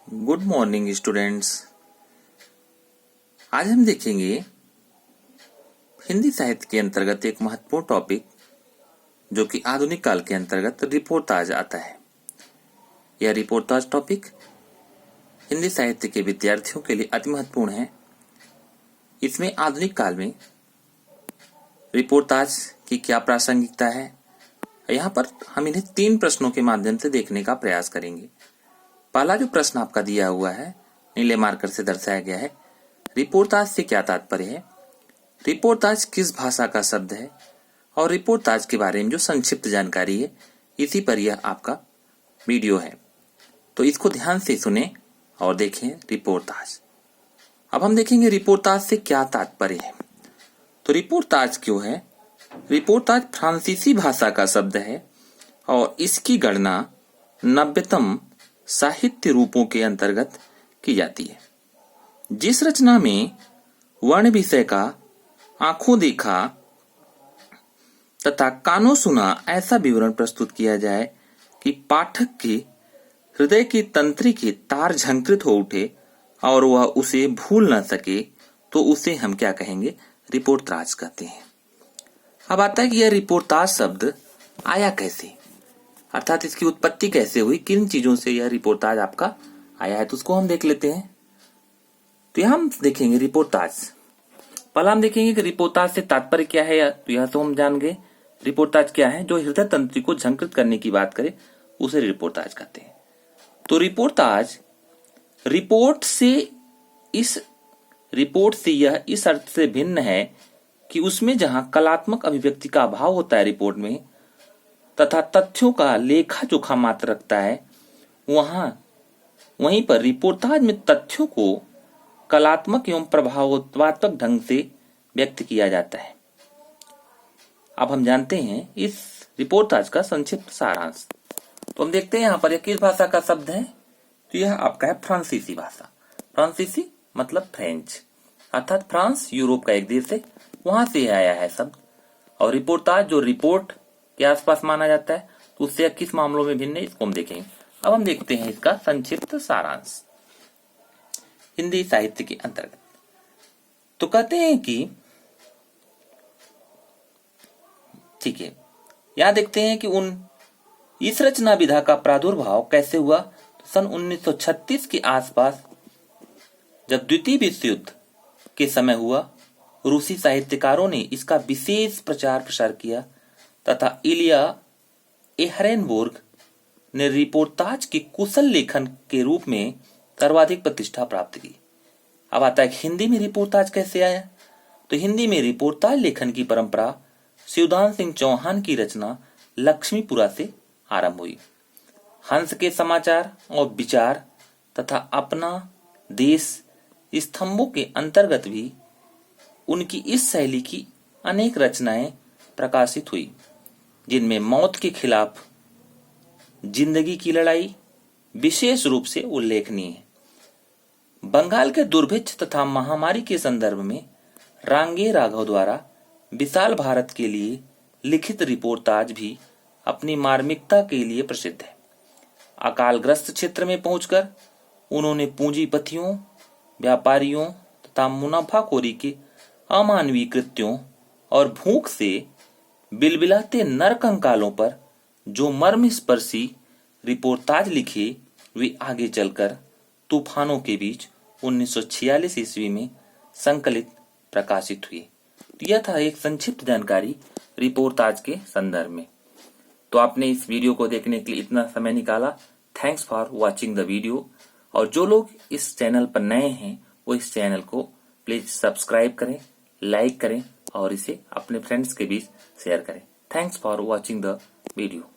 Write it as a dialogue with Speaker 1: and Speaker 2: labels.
Speaker 1: Good morning students. आज हम देखेंगे हिंदी साहित्य के अंतर्गत एक महत्वपूर्ण टॉपिक जो कि आधुनिक काल के अंतर्गत रिपोर्टाज आता है। यह रिपोर्टाज टॉपिक हिंदी साहित्य के विद्यार्थियों के लिए अति महत्वपूर्ण है। इसमें आधुनिक काल में रिपोर्टाज की क्या प्रासंगिकता है, यहाँ पर हम इन्हें 3 प्रश्नों के माध्यम से देखने का प्रयास करेंगे। पहला जो प्रश्न आपका दिया हुआ है, नीले मार्कर से दर्शाया गया है, रिपोर्टाज से क्या तात्पर्य है, रिपोर्टाज किस भाषा का शब्द है और रिपोर्टाज के बारे में जो संक्षिप्त जानकारी है, इसी पर यह आपका वीडियो है। तो इसको ध्यान से सुने और देखें रिपोर्टाज। अब हम देखेंगे रिपोर्टाज से क्या तात्पर्य है। तो रिपोर्टाज क्यों है? रिपोर्टाज फ्रांसीसी भाषा का शब्द है और इसकी गणना 90तम साहित्य रूपों के अंतर्गत की जाती है। जिस रचना में वर्ण विषय का आंखों देखा तथा कानों सुना ऐसा विवरण प्रस्तुत किया जाए कि पाठक के हृदय की तंत्री के तार झंकृत हो उठे और वह उसे भूल न सके, तो उसे हम क्या कहेंगे? रिपोर्टाज कहते हैं। अब आता है कि यह रिपोर्टाज शब्द आया कैसे, अर्थात इसकी उत्पत्ति कैसे हुई, किन चीजों से यह रिपोर्टाज आपका आया है, तो उसको हम देख लेते हैं। तो यहां हम देखेंगे रिपोर्टाज। पहला हम देखेंगे कि रिपोर्टाज से तात्पर्य क्या है, तो यह तो हम जान गए। रिपोर्टाज क्या है? जो हृदय तंत्री को झंकृत करने की बात करे उसे रिपोर्टाज कहते हैं। तो रिपोर्टाज रिपोर्ट से यह इस अर्थ से भिन्न है कि उसमें जहां कलात्मक अभिव्यक्ति का अभाव होता है रिपोर्ट में, तथा तथ्यों का लेखा जोखा मात्र रखता है, वहीं पर रिपोर्टाज में तथ्यों को कलात्मक एवं प्रभावोत्पादक ढंग से व्यक्त किया जाता है। अब हम जानते हैं इस रिपोर्टाज का संक्षिप्त सारांश। तो हम देखते हैं यहाँ पर यह किस भाषा का शब्द है, तो यह आपका है फ्रांसीसी भाषा। फ्रांसीसी मतलब फ्रेंच, अर्थात फ्रांस यूरोप का एक देश है, वहां से आया है शब्द। और रिपोर्टाज जो रिपोर्ट के आसपास माना जाता है, तो उससे किस मामलों में भिन्न है, इसको हम देखेंगे। अब हम देखते हैं इसका संक्षिप्त सारांश हिंदी साहित्य के अंतर्गत। तो कहते हैं कि ठीक है, यहां देखते हैं कि इस रचना विधा का प्रादुर्भाव कैसे हुआ। तो सन 1936 के आसपास जब द्वितीय विश्व युद्ध के समय हुआ, रूसी साहित्यकारों ने इसका विशेष प्रचार प्रसार किया तथा इलिया एहरेनबर्ग ने रिपोर्टाज के कुशल लेखन के रूप में सर्वाधिक प्रतिष्ठा प्राप्त की। अब आता है हिंदी में रिपोर्टाज कैसे आया। तो हिंदी में रिपोर्टाज लेखन की परंपरा शिवदान सिंह चौहान की रचना लक्ष्मीपुरा से आरंभ हुई। हंस के समाचार और विचार तथा अपना देश स्तंभों के अंतर्गत भी उनकी इस शैली की अनेक रचनाएं प्रकाशित हुई, जिनमें मौत के खिलाफ जिंदगी की लड़ाई विशेष रूप से उल्लेखनीय है। बंगाल के दुर्भिक्ष तथा महामारी के संदर्भ में रांगे राघव द्वारा विशाल भारत के लिए लिखित रिपोर्टाज भी अपनी मार्मिकता के लिए प्रसिद्ध है। अकालग्रस्त क्षेत्र में पहुंचकर उन्होंने पूंजीपतियों, व्यापारियों तथा मुनाफाखोरी के अमानवीय कृत्यों और भूख से बिलबिलाते नरकंकालों पर जो मर्मस्पर्शी रिपोर्टाज लिखे, वे आगे चलकर तूफानों के बीच 1946 ईस्वी में संकलित प्रकाशित हुए। यह था एक संक्षिप्त जानकारी रिपोर्टाज के संदर्भ में। तो आपने इस वीडियो को देखने के लिए इतना समय निकाला, thanks for watching the video. और जो लोग इस चैनल पर नए हैं वो इस चैनल को प्लीज सब्सक्राइब करें, लाइक करें और इसे अपने फ्रेंड्स के बीच शेयर करें। Thanks for watching the video.